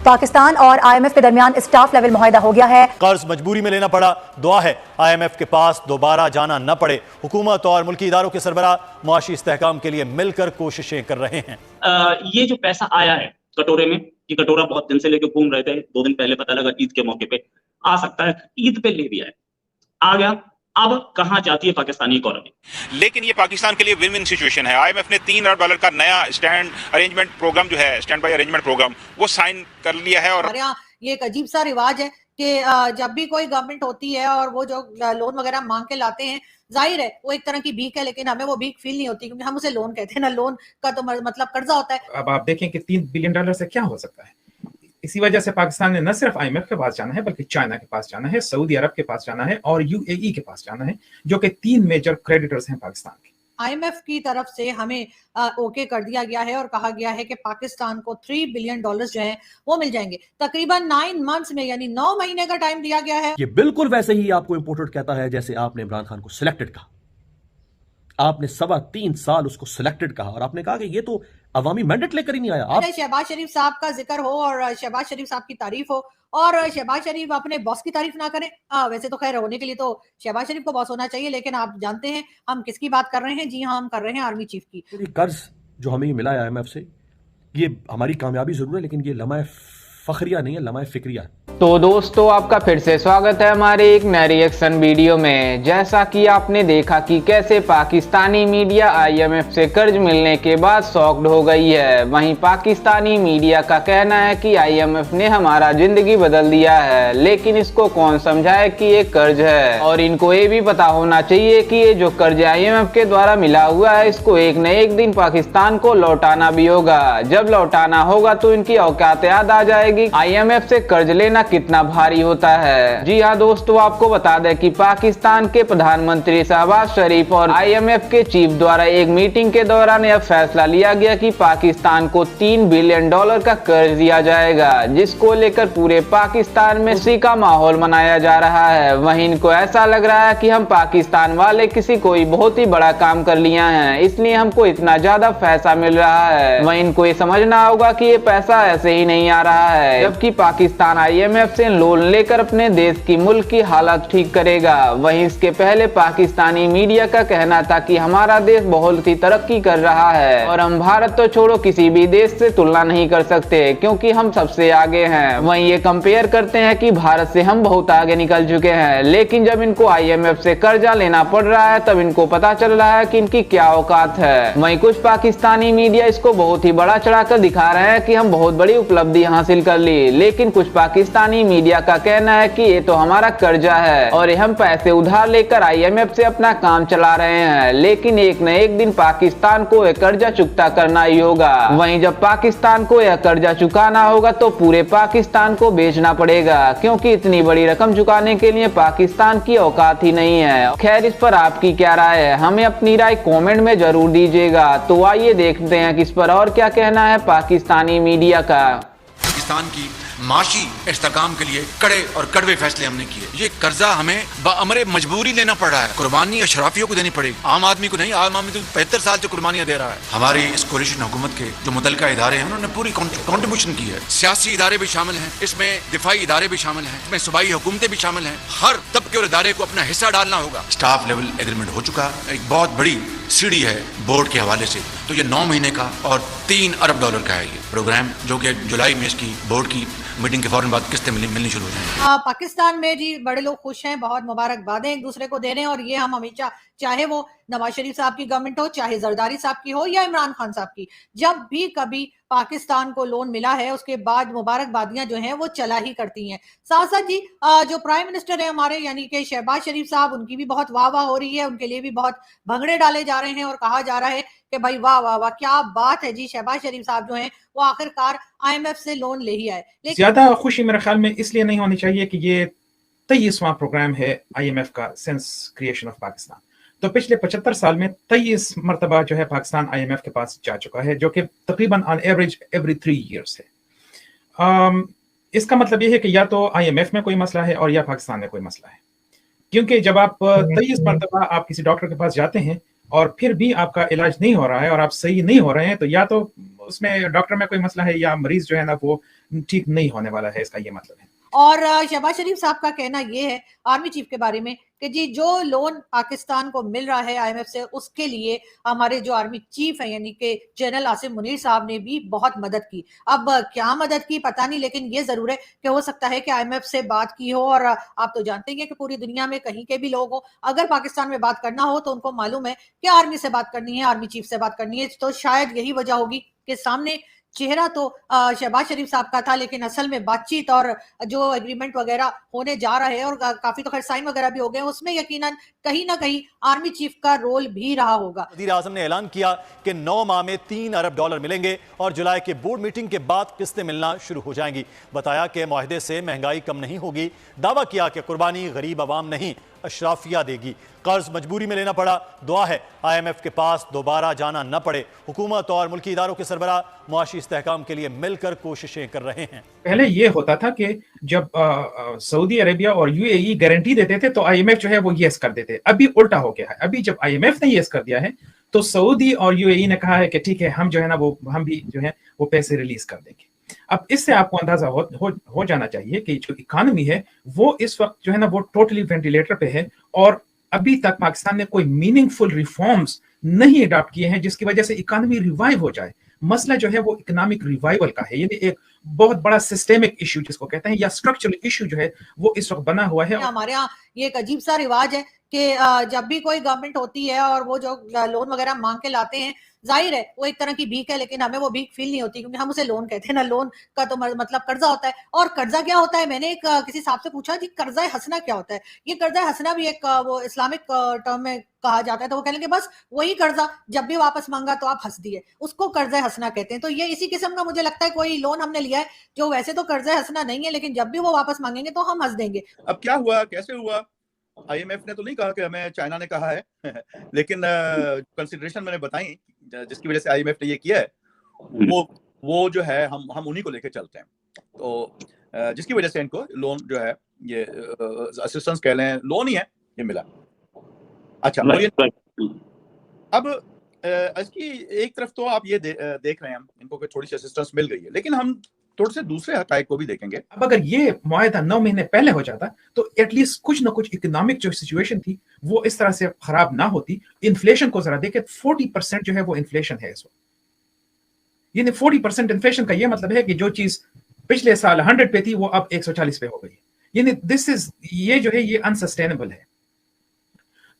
पाकिस्तान और IMF के दरमियान स्टाफ लेवल मुआहदा हो गया है। कर्ज मजबूरी में लेना पड़ा, दुआ है IMF के पास दोबारा जाना न पड़े। हुकूमत और मुल्की इदारों के सरबराह मुआशी इस्तेहकाम के लिए मिलकर कोशिशें कर रहे हैं। ये जो पैसा आया है कटोरे में, ये कटोरा बहुत दिन से लेके घूम रहे थे, 2 दिन पहले पता लगा ईद के मौके पे आ सकता है, ईद पे ले भी आए, आ गया। अब कहां जाती है पाकिस्तानी इकोनॉमी? लेकिन ये पाकिस्तान के लिए विन विन सिचुएशन है। IMF ने $3 अरब का नया स्टैंड अरेंजमेंट प्रोग्राम जो है, स्टैंड बाय अरेंजमेंट प्रोग्राम, वो साइन कर लिया है। और ये एक अजीब सा रिवाज है कि जब भी कोई गवर्नमेंट होती है और वो जो लोन वगैरह मांग के लाते हैं, जाहिर है वो एक तरह की भीख है, लेकिन हमें वो भीख फील नहीं होती क्योंकि हम उसे लोन कहते हैं ना। लोन का तो मतलब कर्जा होता है। अब आप देखें कि $3 बिलियन से क्या हो सकता है। इसी वजह से पाकिस्तान ने न सिर्फ IMF के पास जाना है, बल्कि चाइना के पास जाना है, सऊदी अरब के पास जाना है और UAE के पास जाना है, जो कि 3 मेजर क्रेडिटर्स हैं पाकिस्तान के। IMF की तरफ से हमें ओके कर दिया गया है और कहा गया है कि पाकिस्तान को $3 बिलियन जो है वो मिल जाएंगे। तकरीबन 9 मंथ्स में, यानी 9 महीने का टाइम दिया गया है। ये बिल्कुल वैसे ही आपको इंपोर्टेड कहता है जैसे आपने इमरान खान को सिलेक्टेड कहा। आपने 3.25 साल उसको सिलेक्टेड कहा और आपने कहा कि ये तो अवामी मैंडेट लेकर ही नहीं आया। शहबाज शरीफ साहब का जिक्र हो और शहबाज शरीफ साहब की तारीफ हो और शहबाज शरीफ अपने बॉस की तारीफ ना करें। वैसे तो खैर होने के लिए तो शहबाज शरीफ को बॉस होना चाहिए, लेकिन आप जानते हैं हम किसकी बात कर रहे हैं। जी हाँ, हम कर रहे हैं आर्मी चीफ की। कर्ज जो हमें मिला है IMF से, ये हमारी कामयाबी जरूर है, लेकिन ये लम्हा फखरिया नहीं है, लम्हा फिक्रिया है। तो दोस्तों, आपका फिर से स्वागत है हमारे एक नए रिएक्शन वीडियो में। जैसा कि आपने देखा कि कैसे पाकिस्तानी मीडिया IMF से कर्ज मिलने के बाद शॉक्ड हो गई है, वहीं पाकिस्तानी मीडिया का कहना है कि IMF ने हमारा जिंदगी बदल दिया है, लेकिन इसको कौन समझाए कि ये कर्ज है। और इनको ये भी पता होना चाहिए कि ये जो कर्ज IMF के द्वारा मिला हुआ है, इसको एक न एक दिन पाकिस्तान को लौटाना भी होगा। जब लौटाना होगा तो इनकी औकात याद आ जाएगी IMF से कर्ज लेना कितना भारी होता है। जी हाँ दोस्तों, आपको बता दें कि पाकिस्तान के प्रधानमंत्री शहबाज शरीफ और IMF के चीफ द्वारा एक मीटिंग के दौरान यह फैसला लिया गया कि पाकिस्तान को $3 बिलियन का कर्ज दिया जाएगा, जिसको लेकर पूरे पाकिस्तान में खुशी का माहौल मनाया जा रहा है। वहीं इनको ऐसा लग रहा है कि हम पाकिस्तान वाले किसी कोई बहुत ही बड़ा काम कर लिया है, इसलिए हमको इतना ज्यादा पैसा मिल रहा है। वहीं इनको ये समझना होगा कि ये पैसा ऐसे ही नहीं आ रहा है, जबकि पाकिस्तान IMF से लोन लेकर अपने देश की मुल्क की हालत ठीक करेगा। वहीं इसके पहले पाकिस्तानी मीडिया का कहना था कि हमारा देश बहुत ही तरक्की कर रहा है और हम भारत तो छोड़ो किसी भी देश से तुलना नहीं कर सकते क्योंकि हम सबसे आगे हैं। वहीं ये कंपेयर करते हैं कि भारत से हम बहुत आगे निकल चुके हैं, लेकिन जब इनको IMF से कर्जा लेना पड़ रहा है तब इनको पता चल रहा है कि इनकी क्या औकात है। वहीं कुछ पाकिस्तानी मीडिया इसको बहुत ही बड़ा चढ़ाकर दिखा रहे हैं कि हम बहुत बड़ी उपलब्धि हासिल कर ली, लेकिन कुछ पाकिस्तानी मीडिया का कहना है कि ये तो हमारा कर्जा है और हम पैसे उधार लेकर IMF से अपना काम चला रहे हैं, लेकिन एक न एक दिन पाकिस्तान को यह कर्जा चुकता करना ही होगा। वहीं जब पाकिस्तान को यह कर्जा चुकाना होगा तो पूरे पाकिस्तान को बेचना पड़ेगा, क्योंकि इतनी बड़ी रकम चुकाने के लिए पाकिस्तान की औकात ही नहीं है। खैर, इस पर आपकी क्या राय है, हमें अपनी राय कमेंट में जरूर दीजिएगा। तो आइए देखते हैं कि इस पर और क्या कहना है पाकिस्तानी मीडिया का। पाकिस्तान की माशी इस्तेहकाम के लिए कड़े और कड़वे फैसले हमने किए। ये कर्जा हमें बअमरे मजबूरी लेना पड़ रहा है। कुर्बानी अशराफियों को देनी पड़ेगी, आम आदमी को नहीं। आम आदमी तो 75 साल से कुर्बानियां दे रहा है। हमारी इस कोalition हुकूमत के जो मुतलका इदारे हैं, उन्होंने पूरी कॉन्ट्रीब्यूशन की है। सियासी इदारे भी शामिल हैं, इसमें दिफाई इदारे भी शामिल हैं, इसमें सूबाई हुकूमतें भी शामिल हैं। हर तबके और इदारे को अपना हिस्सा डालना होगा। स्टाफ लेवल एग्रीमेंट हो चुका, एक बहुत बड़ी सीढ़ी है बोर्ड के हवाले से। तो ये 9 महीने का और $3 अरब का है ये प्रोग्राम, जो कि जुलाई में इसकी बोर्ड की मीटिंग के फौरन बाद किस्तें मिलनी शुरू हो जाएंगी। पाकिस्तान में जी बड़े लोग खुश हैं, बहुत मुबारकबादें एक दूसरे को दे रहे हैं और ये हम हमेशा, चाहे वो नवाज शरीफ साहब की गवर्नमेंट हो, चाहे जरदारी साहब की हो या इमरान खान साहब की, जब भी कभी पाकिस्तान को लोन मिला है उसके बाद मुबारकबादियां जो हैं वो चला ही करती हैं। साथ साथ जी जो प्राइम मिनिस्टर है हमारे, यानी कि शहबाज शरीफ साहब, उनकी भी बहुत वाह वाह हो रही है, उनके लिए भी बहुत भंगड़े डाले जा रहे हैं और कहा जा रहा है कि भाई वाह वाह वाह क्या बात है जी, शहबाज शरीफ साहब जो हैं वो आखिरकार IMF से लोन ले ही आए। ज्यादा खुशी मेरे ख्याल में इसलिए नहीं होनी चाहिए कि ये 23वां प्रोग्राम है IMF का सिंस क्रिएशन ऑफ पाकिस्तान। तो पिछले 75 साल में 23 मरतबा जो है पाकिस्तान IMF के पास जा चुका है, जो कि तकरीबन ऑन एवरेज एवरी 3 years है। इसका मतलब ये है कि या तो IMF में कोई मसला है और या पाकिस्तान में कोई मसला है, क्योंकि जब आप 23 मरतबा आप किसी डॉक्टर के पास जाते हैं और फिर भी आपका इलाज नहीं हो रहा है और आप सही नहीं हो रहे हैं, तो या तो उसमें डॉक्टर में कोई मसला है या मरीज जो है ना वो ठीक नहीं होने वाला है, इसका ये मतलब है। और शहबाज शरीफ साहब का कहना ये है आर्मी चीफ के बारे में कि जी जो लोन पाकिस्तान को मिल रहा है आईएमएफ से, उसके लिए हमारे जो आर्मी चीफ है यानी कि जनरल आसिम मुनीर साहब ने भी बहुत मदद की। अब क्या मदद की पता नहीं, लेकिन ये जरूर है कि हो सकता है कि आईएमएफ से बात की हो। और आप तो जानते हैं कि पूरी दुनिया में कहीं के भी लोग हो, अगर पाकिस्तान में बात करना हो तो उनको मालूम है कि आर्मी से बात करनी है, आर्मी चीफ से बात करनी है। तो शायद यही वजह होगी कि सामने चेहरा तो शहबाज शरीफ साहब का था, लेकिन असल में बातचीत और जो एग्रीमेंट वगैरह होने जा रहा है और काफी तो खैर साइन वगैरह भी हो गए, उसमें यकीनन कहीं ना कहीं आर्मी चीफ का रोल भी रहा होगा। वज़ीर आज़म ने ऐलान किया कि 9 माह में $3 अरब मिलेंगे और जुलाई के बोर्ड मीटिंग के बाद किस्तें मिलना शुरू हो जाएंगी। बताया कि मुआहदे से महंगाई कम नहीं होगी। दावा किया कि कुर्बानी गरीब आवाम नहीं अशराफिया देगी। कर्ज मजबूरी में लेना पड़ा, दुआ है IMF के पास दोबारा जाना न पड़े। हुकूमत और मुल्की इदारों के सरबराह मुआशी इस्तेहकाम के लिए मिलकर कोशिशें कर रहे हैं। पहले ये होता था कि जब सऊदी अरेबिया और UAE गारंटी देते थे तो IMF जो है वो यस कर देते। अभी उल्टा हो गया है, अभी जब IMF ने यस कर दिया है तो सऊदी और UAE ने कहा है कि ठीक है, हम जो है ना वो हम भी जो है वो पैसे रिलीज कर देंगे। अब इससे आपको अंदाजा हो जाना चाहिए कि जो इकोनॉमी है वो इस वक्त जो है ना वो टोटली वेंटिलेटर पे है और अभी तक पाकिस्तान ने कोई मीनिंगफुल रिफॉर्म्स नहीं अडॉप्ट किए हैं जिसकी वजह से इकोनॉमी रिवाइव हो जाए। मसला जो है वो इकोनॉमिक रिवाइवल का है, यानी एक बहुत बड़ा सिस्टेमिक इशू जिसको कहते हैं या स्ट्रक्चरल इशू जो है वो इस वक्त बना हुआ है। हमारे यहाँ ये एक अजीब सा रिवाज है कि जब भी कोई गवर्नमेंट होती है और वो जो लोन वगैरह मांग के लाते हैं, जाहिर है वो एक तरह की भीख है, लेकिन हमें वो भीख फील नहीं होती क्योंकि हम उसे लोन कहते हैं ना। लोन का तो मतलब कर्जा होता है। और कर्जा क्या होता है, मैंने एक किसी साहब से पूछा जी कर्जा हंसना क्या होता है। ये कर्जा हंसना भी एक वो इस्लामिक टर्म में कहा जाता है, तो वो कहने के बस वही कर्जा जब भी वापस मांगा तो आप हंस दिए, उसको कर्जा हंसना कहते हैं। तो ये इसी किस्म का मुझे लगता है कोई लोन हमने लिया है जो वैसे तो कर्जा हंसना नहीं है, लेकिन जब भी वो वापस मांगेंगे तो हम हंस देंगे। अब क्या हुआ, कैसे हुआ, IMF ने तो नहीं कहा कि हमें चाइना ने कहा है लेकिन कंसिडरेशन मैंने बताई जिसकी वजह से IMF ने ये किया है वो जो है हम उन्हीं को लेके चलते हैं। तो जिसकी वजह से इनको लोन जो है ये असिस्टेंस कह लें, लोन ही है ये मिला। अच्छा अब इसकी एक तरफ तो आप ये देख रहे हैं इनको कि थोड़ी सी असिस्टेंस मिल गई है, लेकिन हम थोड़े से दूसरे हकायक को भी देखेंगे। अब अगर ये मुआहदा 9 महीने पहले हो जाता तो एटलीस्ट कुछ ना कुछ इकोनॉमिक जो सिचुएशन थी वो इस तरह से खराब ना होती। इन्फ्लेशन को जरा देखें, 40% जो है वो इन्फ्लेशन है इस वक्त। यानी 40% इन्फ्लेशन का ये मतलब है कि जो चीज पिछले साल 100 पे थी वो अब 140 पे हो गई। यानी ये जो है ये अनसस्टेनेबल है।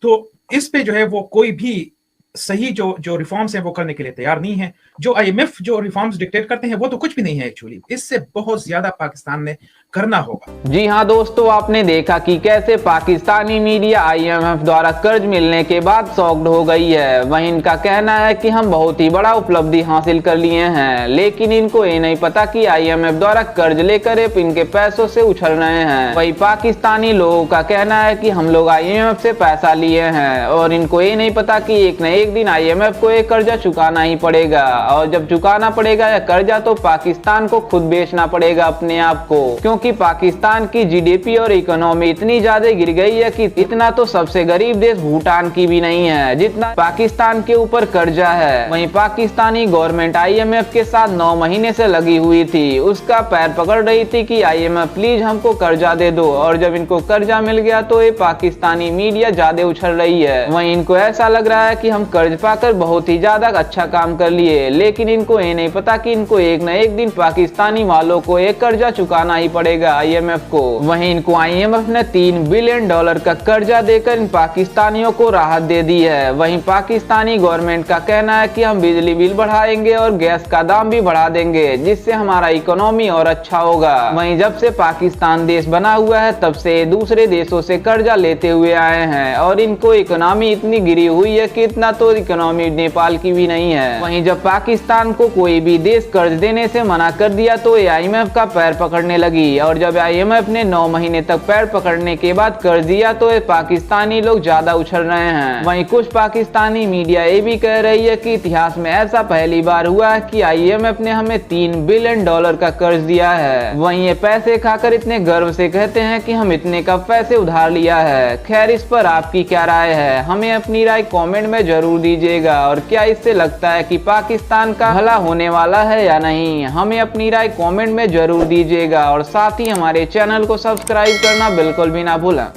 तो इस पे जो है वो कोई भी सही जो रिफॉर्म्स हैं वो करने के लिए तैयार नहीं है। जो IMF जो रिफॉर्म्स डिक्टेट करते हैं वो तो कुछ भी नहीं है एक्चुअली, इससे बहुत ज्यादा पाकिस्तान ने करना होगा। जी हाँ दोस्तों, आपने देखा कि कैसे पाकिस्तानी मीडिया IMF द्वारा कर्ज मिलने के बाद शॉक्ड हो गई है। वहीं इनका कहना है कि हम बहुत ही बड़ा उपलब्धि हासिल कर लिए हैं, लेकिन इनको ये नहीं पता कि IMF द्वारा कर्ज लेकर इनके पैसों से उछल रहे हैं। वही पाकिस्तानी लोगों का कहना है कि हम लोग IMF से पैसा लिए हैं और इनको ये नहीं पता कि एक न एक दिन IMF को एक कर्जा चुकाना ही पड़ेगा, और जब चुकाना पड़ेगा या कर्जा तो पाकिस्तान को खुद बेचना पड़ेगा अपने आप को, क्योंकि पाकिस्तान की GDP और इकोनॉमी इतनी ज्यादा गिर गई है कि इतना तो सबसे गरीब देश भूटान की भी नहीं है जितना पाकिस्तान के ऊपर कर्जा है। वहीं पाकिस्तानी गवर्नमेंट IMF के साथ 9 महीने से लगी हुई थी, उसका पैर पकड़ रही थी कि IMF प्लीज हमको कर्जा दे दो, और जब इनको कर्जा मिल गया तो ये पाकिस्तानी मीडिया ज्यादा उछल रही है। वहीं इनको ऐसा लग रहा है कि हम कर्ज पाकर बहुत ही ज्यादा अच्छा काम कर लिए, लेकिन इनको ये नहीं पता कि इनको एक न एक दिन पाकिस्तानी वालों को एक कर्जा चुकाना ही पड़ेगा IMF को। वहीं इनको IMF ने $3 बिलियन का कर्जा देकर इन पाकिस्तानियों को राहत दे दी है। वहीं पाकिस्तानी गवर्नमेंट का कहना है कि हम बिजली बिल बढ़ाएंगे और गैस का दाम भी बढ़ा देंगे, जिससे हमारा इकोनॉमी और अच्छा होगा। वहीं जब से पाकिस्तान देश बना हुआ है तब से दूसरे देशों से कर्जा लेते हुए आए हैं और इनको इकोनॉमी इतनी गिरी हुई है कि इतना तो इकोनॉमी नेपाल की भी नहीं है। वहीं जब पाकिस्तान को कोई भी देश कर्ज देने से मना कर दिया तो ये IMF का पैर पकड़ने लगी, और जब IMF ने 9 महीने तक पैर पकड़ने के बाद कर्ज दिया तो ये पाकिस्तानी लोग ज्यादा उछल रहे हैं। वहीं कुछ पाकिस्तानी मीडिया ये भी कह रही है कि इतिहास में ऐसा पहली बार हुआ है कि IMF ने हमें $3 बिलियन का कर्ज दिया है। वहीं ये पैसे खाकर इतने गर्व से कहते हैं कि हम इतने का पैसे उधार लिया है। खैर, इस पर आपकी क्या राय है, हमें अपनी राय कमेंट में जरूर जरूर दीजिएगा। और क्या इससे लगता है कि पाकिस्तान का भला होने वाला है या नहीं, हमें अपनी राय कमेंट में जरूर दीजिएगा। और साथ ही हमारे चैनल को सब्सक्राइब करना बिल्कुल भी ना भूलें।